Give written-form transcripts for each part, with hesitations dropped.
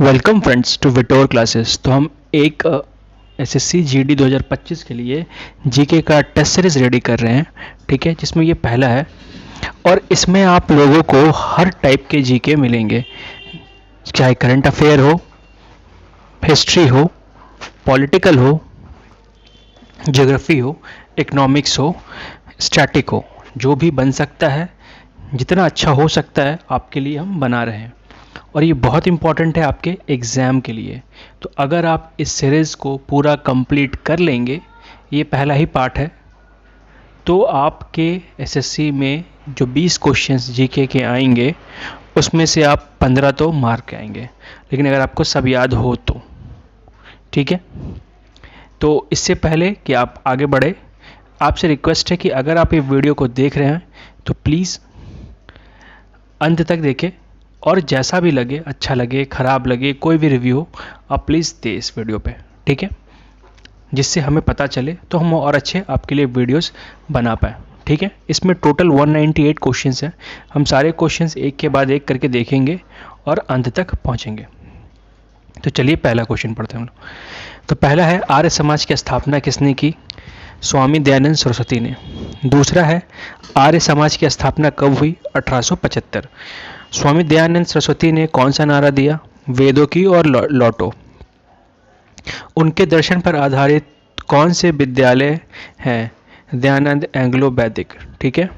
Welcome friends to विटोर classes. तो हम एक एसएससी जीडी 2025 के लिए जीके का टेस्ट सीरीज रेडी कर रहे हैं, ठीक है, जिसमें ये पहला है। और इसमें आप लोगों को हर टाइप के जीके मिलेंगे, चाहे करंट अफेयर हो, हिस्ट्री हो, पॉलिटिकल हो, ज्योग्राफी हो, इकोनॉमिक्स हो, स्टैटिक हो, जो भी बन सकता है, जितना अच्छा हो सकता है आपके लिए हम बना रहे हैं। और ये बहुत इम्पॉर्टेंट है आपके एग्ज़ाम के लिए। तो अगर आप इस सीरीज़ को पूरा कंप्लीट कर लेंगे, ये पहला ही पार्ट है, तो आपके एसएससी में जो 20 क्वेश्चंस जीके के आएंगे उसमें से आप 15 तो मार्क के आएंगे, लेकिन अगर आपको सब याद हो तो ठीक है। तो इससे पहले कि आप आगे बढ़े, आपसे रिक्वेस्ट है कि अगर आप ये वीडियो को देख रहे हैं तो प्लीज़ अंत तक देखें, और जैसा भी लगे, अच्छा लगे, ख़राब लगे, कोई भी रिव्यू हो, आप प्लीज़ दें इस वीडियो पे, ठीक है, जिससे हमें पता चले तो हम और अच्छे आपके लिए वीडियोस बना पाएँ, ठीक है। इसमें टोटल 198 क्वेश्चंस हैं। हम सारे क्वेश्चंस एक के बाद एक करके देखेंगे और अंत तक पहुँचेंगे। तो चलिए पहला क्वेश्चन पढ़ते हैं हम लोग। तो पहला है, आर्य समाज की स्थापना किसने की? स्वामी दयानंद सरस्वती ने। दूसरा है, आर्य समाज की स्थापना कब हुई? 1875। स्वामी दयानंद सरस्वती ने कौन सा नारा दिया? वेदों की और लौटो। उनके दर्शन पर आधारित कौन से विद्यालय हैं? दयानंद एंग्लो वैदिक, ठीक है।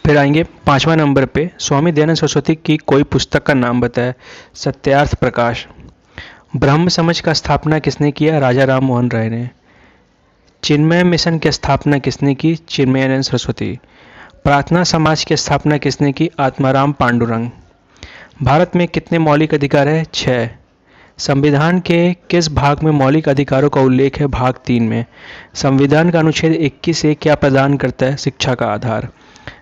फिर आएंगे 5वां नंबर पे, स्वामी दयानंद सरस्वती की कोई पुस्तक का नाम बताए। सत्यार्थ प्रकाश। ब्रह्म समाज का स्थापना किसने किया? राजा राम मोहन राय ने। चिन्मय मिशन की स्थापना किसने की? चिन्मयानंद सरस्वती। प्रार्थना समाज की स्थापना किसने की? आत्माराम पांडुरंग। भारत में कितने मौलिक अधिकार है? 6। संविधान के किस भाग में मौलिक अधिकारों का उल्लेख है? भाग 3 में। संविधान का अनुच्छेद 21 ए क्या प्रदान करता है? शिक्षा का आधार।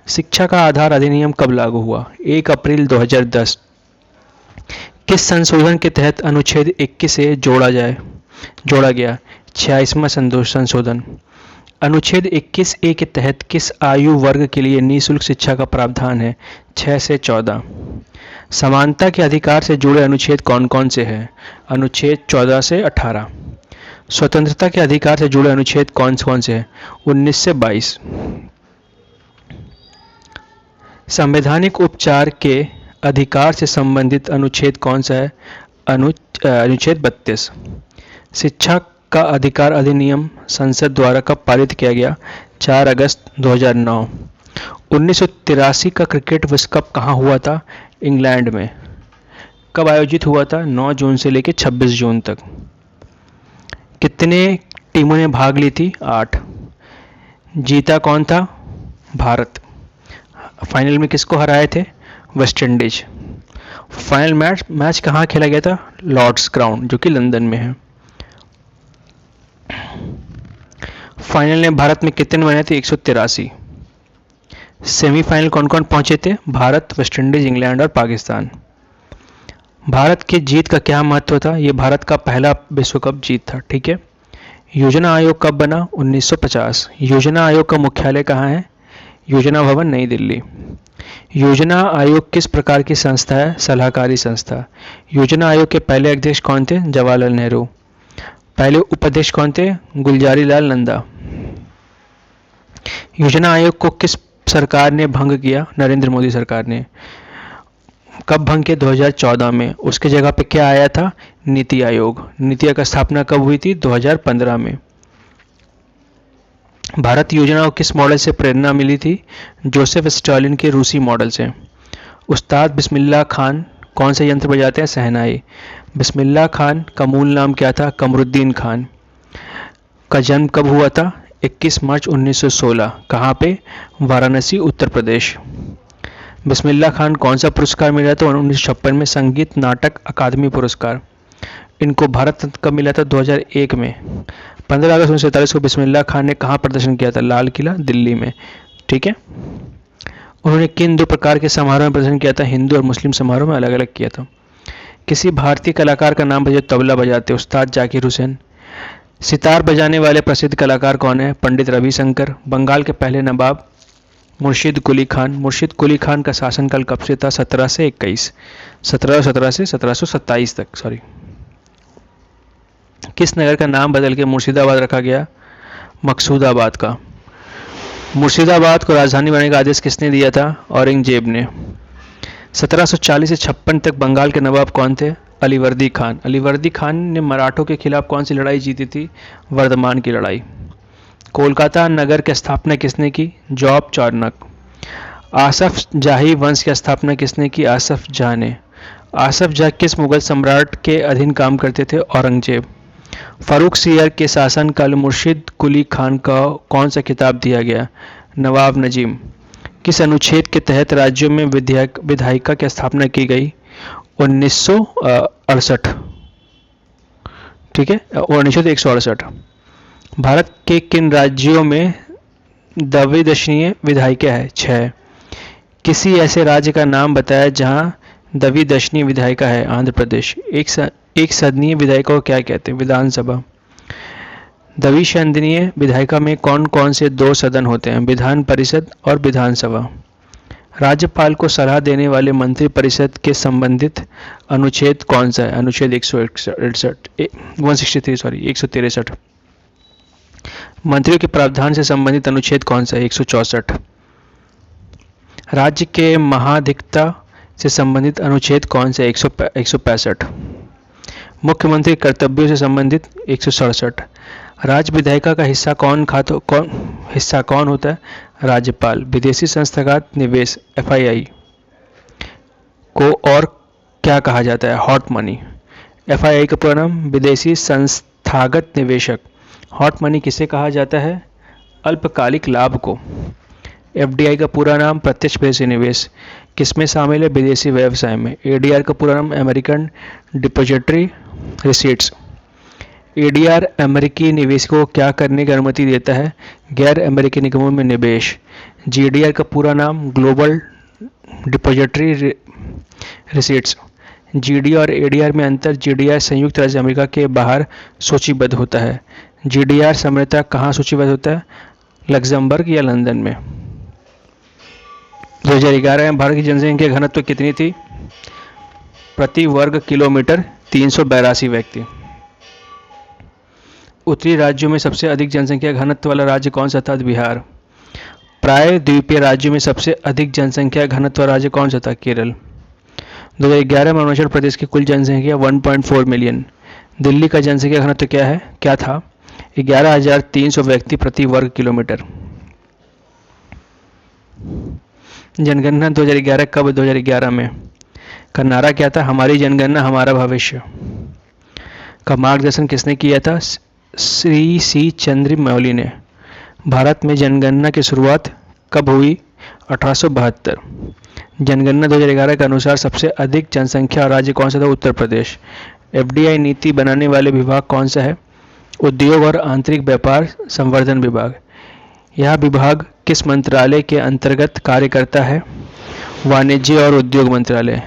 शिक्षा का आधार अधिनियम कब लागू हुआ? 1 अप्रैल 2010। किस संशोधन के तहत अनुच्छेद 21 ए जोड़ा गया? 86वां संशोधन। अनुच्छेद 21 ए के तहत किस आयु वर्ग के लिए निःशुल्क शिक्षा का प्रावधान है? 6 से 14। समानता के अधिकार से जुड़े अनुच्छेद कौन कौन से हैं? अनुच्छेद 14 से 18। स्वतंत्रता के अधिकार से जुड़े अनुच्छेद कौन कौन से हैं? 19 से 22। संवैधानिक उपचार के अधिकार से संबंधित अनुच्छेद कौन सा है? अनुच्छेद 32। शिक्षा का अधिकार अधिनियम संसद द्वारा कब पारित किया गया? 4 अगस्त 2009। 1983 का क्रिकेट विश्व कप कहाँ हुआ था? इंग्लैंड में। कब आयोजित हुआ था? 9 जून से लेकर 26 जून तक। कितने टीमों ने भाग ली थी? 8। जीता कौन था? भारत। फाइनल में किसको हराए थे? West Indies. फाइनल मैच कहाँ खेला गया था? लॉर्ड्स ग्राउंड, जो कि लंदन में है। फाइनल में भारत में कितने बने थे? 183। सेमीफाइनल कौन कौन पहुंचे थे? भारत, वेस्ट इंडीज, इंग्लैंड और पाकिस्तान। भारत की जीत का क्या महत्व था? ये भारत का पहला विश्व कप जीत था, ठीक है। योजना आयोग कब बना? 1950। योजना आयोग का मुख्यालय कहाँ है? योजना भवन, नई दिल्ली। योजना आयोग किस प्रकार की संस्था है? सलाहकारी संस्था। योजना आयोग के पहले अध्यक्ष कौन थे? जवाहरलाल नेहरू। पहले उपाध्यक्ष कौन थे? गुलजारी लाल नंदा। योजना आयोग को किस सरकार ने भंग किया? नरेंद्र मोदी सरकार ने। कब भंग किया? 2014 में। उसके जगह पे क्या आया था? नीति आयोग। नीति आयोग की स्थापना कब हुई थी? 2015 में। भारत योजना को किस मॉडल से प्रेरणा मिली थी? जोसेफ स्टालिन के रूसी मॉडल से। उस्ताद बिस्मिल्लाह खान कौन से यंत्र बजाते हैं? शहनाई। बिस्मिल्लाह खान का मूल नाम क्या था? कमरुद्दीन खान। का जन्म कब हुआ था? 21 मार्च 1916। कहाँ पे? वाराणसी, उत्तर प्रदेश। बिस्मिल्लाह खान कौन सा पुरस्कार मिला था? 1956 में संगीत नाटक अकादमी पुरस्कार। इनको भारत रत्न कब मिला था? 2001 में। 15 अगस्त 1947 को बिस्मिल्लाह खान ने कहाँ प्रदर्शन किया था? लाल किला, दिल्ली में, ठीक है। उन्होंने किन 2 प्रकार के समारोह में प्रदर्शन किया था? हिंदू और मुस्लिम समारोह में अलग अलग किया था। किसी भारतीय कलाकार का नाम बताइए तबला बजाते? उस्ताद जाकिर हुसैन। सितार बजाने वाले प्रसिद्ध कलाकार कौन है? पंडित रविशंकर। बंगाल के पहले नवाब मुर्शिद कुली खान। मुर्शिद कुली खान का शासनकाल कब से था? 17 से 21, 1717 से 1727 तक, सॉरी। किस नगर का नाम बदल के मुर्शिदाबाद रखा गया? मकसूदाबाद का। मुर्शिदाबाद को राजधानी बनाने का आदेश किसने दिया था? औरंगजेब ने। 1740 से 56 तक बंगाल के नवाब कौन थे? अलीवर्दी खान। अलीवर्दी खान ने मराठों के खिलाफ कौन सी लड़ाई जीती थी? वर्धमान की लड़ाई। कोलकाता नगर की स्थापना किसने की? जॉब चार्नक। आसफ जाही वंश की स्थापना किसने की? आसफ जाह ने। आसफ जाह किस मुगल सम्राट के अधीन काम करते थे? औरंगजेब। फारूक सियर के शासनकाल मुर्शिद कुली खान को कौन सा खिताब दिया गया? नवाब नजीम। किस अनुच्छेद के तहत राज्यों में विधायिका की स्थापना की गई? 1968। ठीक है, अनुच्छेद 168। भारत के किन राज्यों में द्विदशीय विधायिका है? 6। किसी ऐसे राज्य का नाम बताया जहां द्विदशीय विधायिका है? आंध्र प्रदेश। एक सदनीय विधायिका को क्या कहते हैं? विधानसभा। द्विसदनीय विधायिका में कौन कौन से 2 सदन होते हैं? विधान परिषद और विधानसभा। राज्यपाल को सलाह देने वाले मंत्री परिषद के संबंधित अनुच्छेद कौन सा है? अनुच्छेद 163। मंत्रियों के प्रावधान से संबंधित अनुच्छेद कौन सा है? 164। राज्य के महाधिकता से संबंधित अनुच्छेद कौन सा है? 165। मुख्यमंत्री कर्तव्यों से संबंधित 167। राज्य विधायिका का हिस्सा कौन होता है? राज्यपाल। विदेशी संस्थागत निवेश FII को और क्या कहा जाता है? Hot money. FII का पूरा नाम विदेशी संस्थागत निवेशक। हॉट मनी किसे कहा जाता है? अल्पकालिक लाभ को। FDI का पूरा नाम प्रत्यक्ष विदेशी निवेश किसमें शामिल है? विदेशी व्यवसाय में। ADR का पूरा नाम अमेरिकन डिपॉजिटरी रिसीट्स। ADR अमेरिकी निवेशकों को क्या करने की अनुमति देता है? गैर अमेरिकी निगमों में निवेश। GDR का पूरा नाम ग्लोबल डिपॉजिटरी रिसीट्स। GD और ADR में अंतर। GDR संयुक्त राज्य अमेरिका के बाहर सूचीबद्ध होता है। GDR सामान्यतः कहाँ सूचीबद्ध होता है? लग्जमबर्ग या लंदन में। 2011 में भारत की जनसंख्या घनत्व कितनी थी? प्रति वर्ग किलोमीटर 382 व्यक्ति। उत्तरी राज्यों में सबसे अधिक जनसंख्या घनत्व वाला राज्य कौन सा था? बिहार। प्राय द्वीपीय राज्यों में सबसे अधिक जनसंख्या घनत्व वाला राज्य कौन सा था? केरल। 2011 में अरुणाचल प्रदेश की कुल जनसंख्या 1.4 मिलियन। दिल्ली का जनसंख्या घनत्व क्या था? 11,300 व्यक्ति प्रति वर्ग किलोमीटर। जनगणना 2011 कब? 2011 में। का नारा क्या था? हमारी जनगणना हमारा भविष्य। का मार्गदर्शन किसने किया था? श्री C चंद्रमौली ने। भारत में जनगणना की शुरुआत कब हुई? 1872। जनगणना 2011 के अनुसार सबसे अधिक जनसंख्या राज्य कौन सा था? उत्तर प्रदेश। FDI नीति बनाने वाले विभाग कौन सा है? उद्योग और आंतरिक व्यापार संवर्धन विभाग। यह विभाग किस मंत्रालय के अंतर्गत कार्य करता है? वाणिज्य और उद्योग मंत्रालय।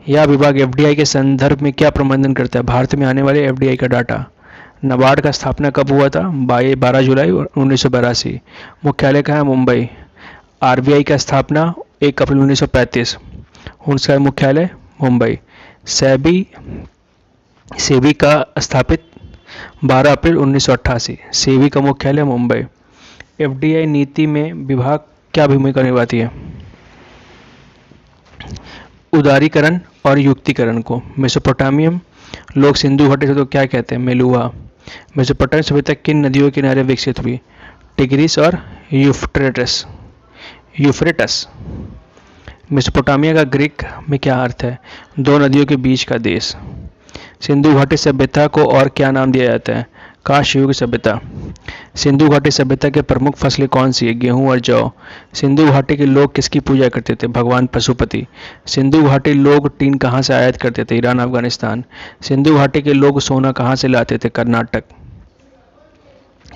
यह विभाग FDI के संदर्भ में क्या प्रबंधन करता है? भारत में आने वाले FDI का डाटा। नाबार्ड का स्थापना कब हुआ था? 12 जुलाई 1982। मुख्यालय कहाँ है? मुंबई। RBI का स्थापना 1 अप्रैल 1935। उसका मुख्यालय मुंबई। सेबी का स्थापित 12 अप्रैल 1988। सेबी का मुख्यालय मुंबई। FDI नीति में विभाग क्या भूमिका निभाती है? उदारीकरण और युक्तिकरण को। मेसोपोटामियम लोग सिंधु घाटी से तो क्या कहते हैं? मेलुहा। मेसोपोटामियम सभ्यता किन नदियों के किनारे विकसित हुई? टिग्रिस और यूफ्रेटस। मेसोपोटामिया का ग्रीक में क्या अर्थ है? 2 नदियों के बीच का देश। सिंधु घाटी सभ्यता को और क्या नाम दिया जाता है? कांस्य युग सभ्यता। सिंधु घाटी सभ्यता के प्रमुख फसलें कौन सी है? गेहूं और जौ। सिंधु घाटी के लोग किसकी पूजा करते थे? भगवान पशुपति। सिंधु घाटी लोग टीन कहाँ से आयात करते थे? ईरान अफगानिस्तान। सिंधु घाटी के लोग सोना कहाँ से लाते थे? कर्नाटक।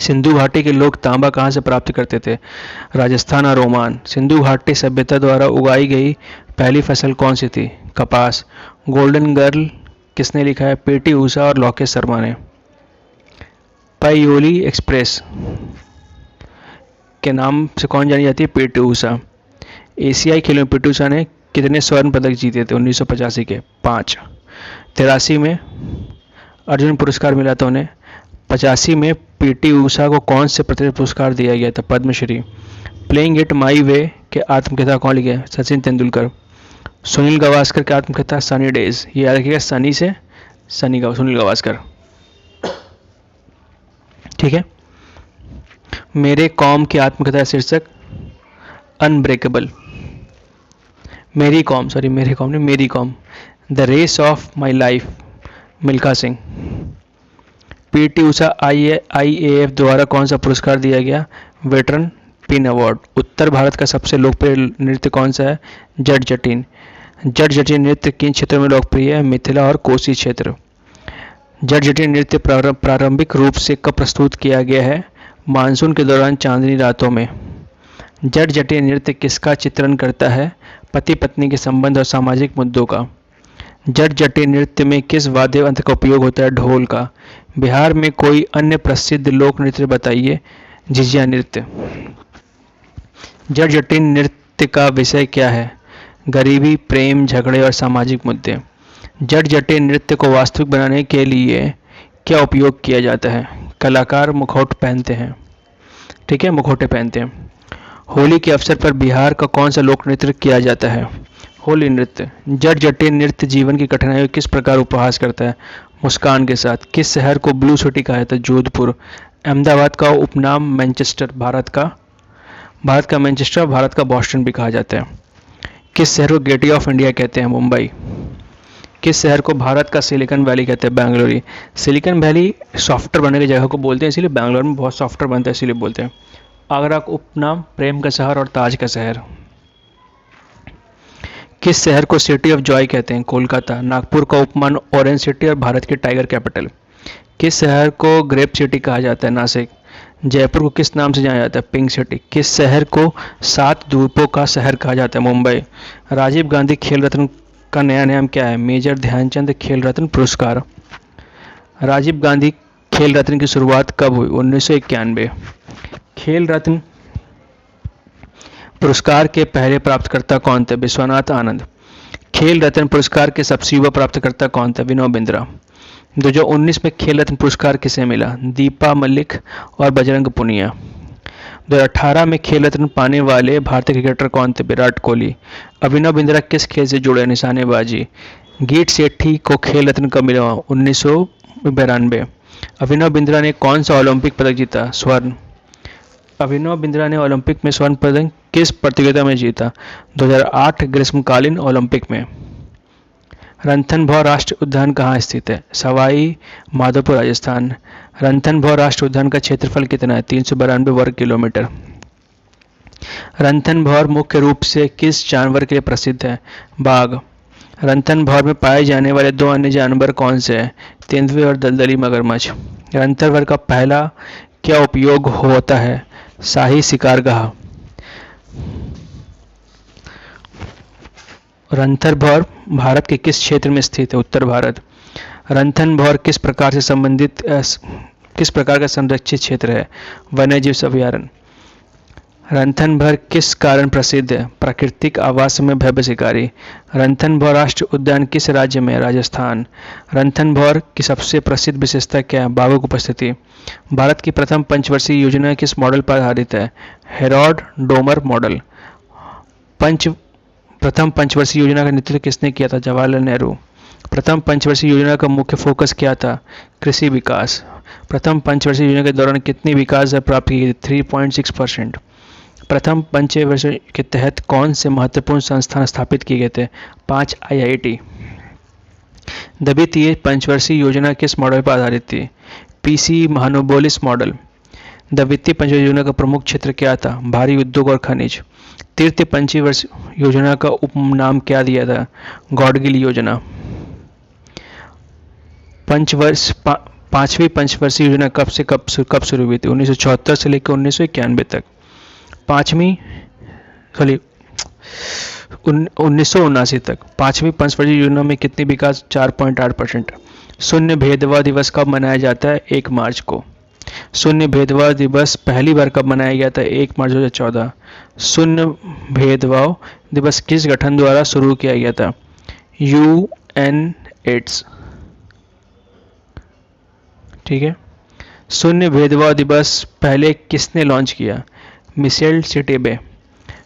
सिंधु घाटी के लोग तांबा कहाँ से प्राप्त करते थे? राजस्थान और ओमान। सिंधु घाटी सभ्यता द्वारा उगाई गई पहली फसल कौन सी थी? कपास। गोल्डन गर्ल किसने लिखा है? PT ऊषा और लोकेश शर्मा ने। पायोली एक्सप्रेस के नाम से कौन जानी जाती है? पीटी ऊषा। एशियाई खेलों में पीटी ऊषा ने कितने स्वर्ण पदक जीते थे? 1985 के 5। 83 में अर्जुन पुरस्कार मिला था उन्हें। 85 में पीटी ऊषा को कौन से प्रतिष्ठित पुरस्कार दिया गया था? पद्मश्री। प्लेइंग इट माई वे के आत्मकथा कौन लिखे? सचिन तेंदुलकर। सुनील गावस्कर की आत्मकथा सनी डेज। ये याद रखिएगा, सनी से सुनील गावस्कर। ठीक है। मेरे कॉम की आत्मकथा शीर्षक अनब्रेकेबल। मेरी कॉम नहीं, Mary Kom. The race of my life, Milkha Singh. PT Usha IAF द्वारा कौन सा पुरस्कार दिया गया? Veteran pin award. उत्तर भारत का सबसे लोकप्रिय नृत्य कौन सा है? जट जटिन। जट जटिन नृत्य किन क्षेत्रों में लोकप्रिय है? मिथिला और कोसी क्षेत्र। जट जटिन नृत्य प्रारंभिक रूप से कब प्रस्तुत किया गया है? मानसून के दौरान चांदनी रातों में। जट जटिन नृत्य किसका चित्रण करता है? पति पत्नी के संबंध और सामाजिक मुद्दों का। जट जटिन नृत्य में किस वाद्य यंत्र का उपयोग होता है? ढोल का। बिहार में कोई अन्य प्रसिद्ध लोक नृत्य बताइए। झिझिया नृत्य। जट जटिन नृत्य का विषय क्या है? गरीबी, प्रेम, झगड़े और सामाजिक मुद्दे। जट जटिन नृत्य को वास्तविक बनाने के लिए क्या उपयोग किया जाता है? कलाकार मुखौट पहनते हैं। ठीक है, मुखौटे पहनते हैं। होली के अवसर पर बिहार का कौन सा लोक नृत्य किया जाता है? होली नृत्य। जट जटिन नृत्य जीवन की कठिनाइयों किस प्रकार उपहास करता है? मुस्कान के साथ। किस शहर को ब्लू सिटी कहा जाता है? जोधपुर। अहमदाबाद का उपनाम मैनचेस्टर, भारत का मैनचेस्टर, भारत का बॉस्टन भी कहा जाता है। किस शहर को गेटवे ऑफ इंडिया कहते हैं? मुंबई। किस शहर को भारत का सिलिकॉन वैली कहते हैं? बेंगलुरु। सिलिकॉन वैली सॉफ्टवेयर बनने की जगह को बोलते हैं, इसीलिए बेंगलुरु में बहुत सॉफ्टवेयर बनता है, इसीलिए बोलते हैं। आगरा का उपनाम प्रेम का शहर और ताज का शहर। किस शहर को सिटी ऑफ जॉय कहते हैं? कोलकाता। नागपुर का उपमान ऑरेंज सिटी और भारत की टाइगर कैपिटल। किस शहर को ग्रेप सिटी कहा जाता है? नासिक। जयपुर को किस नाम से जाना जाता है? Pink city. किस शहर को 7 द्वीपों का शहर कहा जाता है? मुंबई। राजीव गांधी खेल रत्न का नया नाम क्या है? मेजर ध्यानचंद खेल रत्न पुरस्कार। राजीव गांधी खेल रत्न की शुरुआत कब हुई? 1991। खेल रत्न पुरस्कार के पहले प्राप्तकर्ता कौन थे? विश्वनाथ आनंद। खेल रत्न पुरस्कार के सबसे युवा प्राप्तकर्ता कौन थे? विनोद बिंद्रा। 2019 में खेल रत्न पुरस्कार किसे मिला? दीपा मलिक और बजरंग पुनिया। 2018 में खेल रत्न पाने वाले भारतीय क्रिकेटर कौन थे? विराट कोहली। अभिनव बिंद्रा किस खेल से जुड़े? निशानेबाजी। गीत सेठी को खेल रत्न कब मिला? 1992। अभिनव बिंद्रा ने कौन सा ओलंपिक पदक जीता? स्वर्ण। अभिनव बिंद्रा ने ओलंपिक में स्वर्ण पदक किस प्रतियोगिता में जीता? 2008 ग्रीष्मकालीन ओलंपिक में। रणथंभौर राष्ट्रीय उद्यान कहाँ स्थित है? सवाई माधोपुर, राजस्थान। रणथंभौर राष्ट्रीय उद्यान का क्षेत्रफल कितना है? 392 वर्ग किलोमीटर। रणथंभौर मुख्य रूप से किस जानवर के लिए प्रसिद्ध है? बाघ। रणथंभौर में पाए जाने वाले 2 अन्य जानवर कौन से हैं? तेंदुए और दलदली मगरमच्छ। रणथंभौर का पहला क्या उपयोग होता है? शाही शिकारगाह। रणथंभौर भारत के किस क्षेत्र में स्थित है? उत्तर भारत। रणथंभौर किस प्रकार का संरक्षित क्षेत्र है? वन्यजीव अभयारण्य। रणथंभौर किस कारण प्रसिद्ध है? प्राकृतिक आवास में भव्य शिकारी। रणथंभौर राष्ट्रीय उद्यान किस राज्य में है? राजस्थान। रणथंभौर की सबसे प्रसिद्ध विशेषता क्या है? बाघों की उपस्थिति। भारत की प्रथम पंचवर्षीय योजना किस मॉडल पर आधारित है? Harold Domar model. प्रथम पंचवर्षीय योजना का नेतृत्व किसने किया था? जवाहरलाल नेहरू। प्रथम पंचवर्षीय योजना का मुख्य फोकस क्या था? कृषि विकास। प्रथम पंचवर्षीय योजना के दौरान कितनी विकास दर प्राप्त की गई? 3.6%। प्रथम पंचवर्षीय के तहत कौन से महत्वपूर्ण संस्थान स्थापित किए गए थे? 5 IIT। द्वितीय पंचवर्षीय योजना किस मॉडल पर आधारित थी? PC महानुबोलिस मॉडल। द्वितीय पंचवर्षीय योजना का प्रमुख क्षेत्र क्या था? भारी उद्योग और खनिज। तृतीय पंचवर्षीय योजना का उपनाम क्या दिया था? गॉडगिल योजना। पांचवी पंचवर्षीय योजना कब से कब शुरू हुई थी? 1974 से लेकर 1991 तक। 1979 तक। पांचवी पंचवर्षीय योजना में कितनी विकास? 4.8%। शून्य भेदभाव दिवस कब मनाया जाता है? 1 मार्च को। शून्य भेदभाव दिवस पहली बार कब मनाया गया था? 1 मार्च 2014। शून्य भेदभाव दिवस किस गठन द्वारा शुरू किया गया था? UN AIDS. ठीक है। शून्य भेदभाव दिवस पहले किसने लॉन्च किया? Michel Sidibe.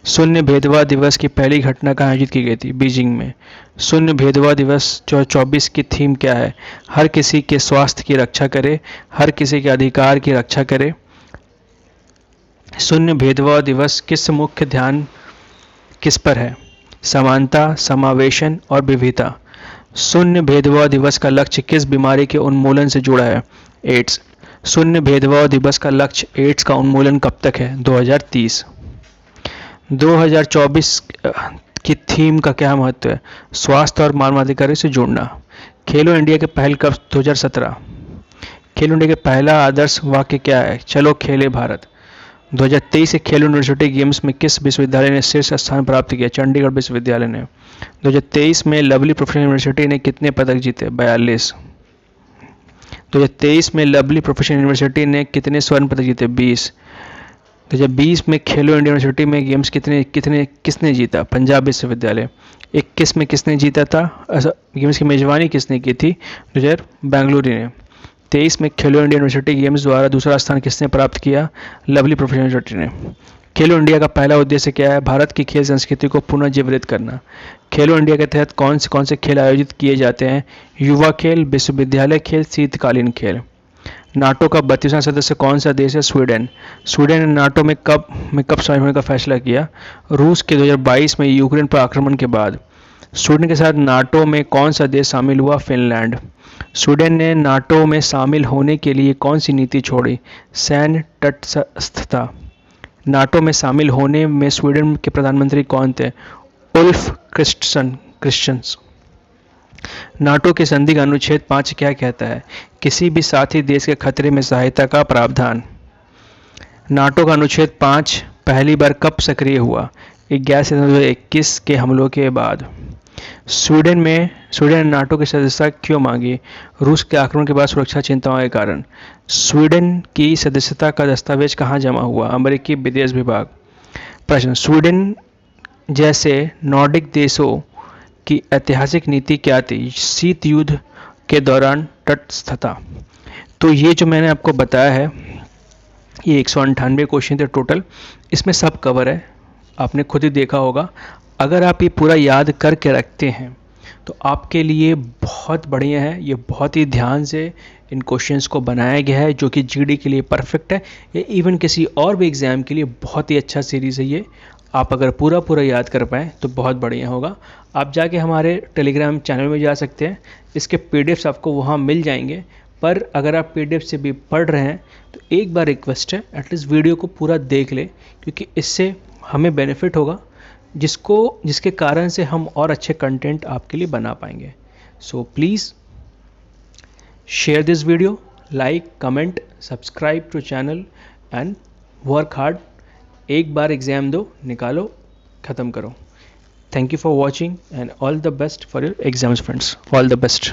शून्य भेदभाव दिवस की पहली घटना कहाँ आयोजित की गई थी? बीजिंग में। शून्य भेदभाव दिवस 2024 की थीम क्या है? हर किसी के स्वास्थ्य की रक्षा करे, हर किसी के अधिकार की रक्षा करे। शून्य भेदभाव दिवस किस मुख्य ध्यान किस पर है? समानता, समावेशन और विविधता। शून्य भेदभाव दिवस का लक्ष्य किस बीमारी के उन्मूलन से जुड़ा है? एड्स। शून्य भेदभाव दिवस का लक्ष्य एड्स का उन्मूलन कब तक है? 2030। 2024 की थीम का क्या महत्व है? स्वास्थ्य और मानवाधिकार से जुड़ना। खेलो इंडिया के पहल कब? 2017। खेलो इंडिया के पहला आदर्श वाक्य क्या है? चलो खेले भारत। 2023 के खेलो यूनिवर्सिटी गेम्स में किस विश्वविद्यालय ने शीर्ष स्थान प्राप्त किया? चंडीगढ़ विश्वविद्यालय ने। 2023 में लवली प्रोफेशनल यूनिवर्सिटी ने कितने पदक जीते? 42। 2023 में लवली प्रोफेशनल यूनिवर्सिटी ने कितने स्वर्ण पदक जीते? 20। 2020 में खेलो इंडिया यूनिवर्सिटी में गेम्स किसने जीता? पंजाब विश्वविद्यालय। 21 में किसने जीता था? गेम्स की मेजबानी किसने की थी? 2000 बेंगलुरु ने। 23 में खेलो इंडिया यूनिवर्सिटी गेम्स द्वारा दूसरा स्थान किसने प्राप्त किया? लवली प्रोफेशनल यूनिवर्सिटी ने। खेलो इंडिया का पहला उद्देश्य क्या है? भारत की खेल संस्कृति को पुनर्जीवित करना। खेलो इंडिया के तहत कौन से खेल आयोजित किए जाते हैं? युवा खेल, विश्वविद्यालय खेल, शीतकालीन खेल। नाटो का 32वां सदस्य कौन सा देश है? स्वीडन। स्वीडन ने नाटो में कब शामिल होने का फैसला किया? रूस के 2022 में यूक्रेन पर आक्रमण के बाद। स्वीडन के साथ नाटो में कौन सा देश शामिल हुआ? फिनलैंड। स्वीडन ने नाटो में शामिल होने के लिए कौन सी नीति छोड़ी? सैन्य तटस्थता। नाटो में शामिल होने में स्वीडन के प्रधानमंत्री कौन थे? उल्फ क्रिस्टन्स। नाटो के संधि का अनुच्छेद 5 क्या कहता है? किसी भी साथी देश के खतरे में सहायता का प्रावधान। नाटो का अनुच्छेद 5 पहली बार कब सक्रिय हुआ? 11 सितंबर 2021 के हमलों के बाद। स्वीडन ने नाटो की सदस्यता क्यों मांगी? रूस के आक्रमण के बाद सुरक्षा चिंताओं के कारण। स्वीडन की सदस्यता का दस्तावेज कहाँ जमा हुआ? अमेरिकी विदेश विभाग। प्रश्न, स्वीडन जैसे नॉर्डिक देशों की ऐतिहासिक नीति क्या थी? शीत युद्ध के दौरान तटस्थता। तो ये जो मैंने आपको बताया है, ये 198 क्वेश्चन थे टोटल। इसमें सब कवर है, आपने खुद ही देखा होगा। अगर आप ये पूरा याद करके रखते हैं तो आपके लिए बहुत बढ़िया है। ये बहुत ही ध्यान से इन क्वेश्चंस को बनाया गया है, जो कि जीडी के लिए परफेक्ट है, या इवन किसी और भी एग्ज़ाम के लिए बहुत ही अच्छा सीरीज़ है ये। आप अगर पूरा याद कर पाएँ तो बहुत बढ़िया होगा। आप जाके हमारे टेलीग्राम चैनल में जा सकते हैं, इसके पीडीएफ्स आपको वहाँ मिल जाएंगे। पर अगर आप पीडीएफ से भी पढ़ रहे हैं तो एक बार रिक्वेस्ट है, एटलीस्ट वीडियो को पूरा देख ले, क्योंकि इससे हमें बेनिफिट होगा, जिसके कारण से हम और अच्छे कंटेंट आपके लिए बना पाएंगे। So please share this video, like, comment, subscribe to channel and work hard. एक बार एग्ज़ाम दो, निकालो, ख़त्म करो। Thank you for watching and all the best for your exams, friends. All the best.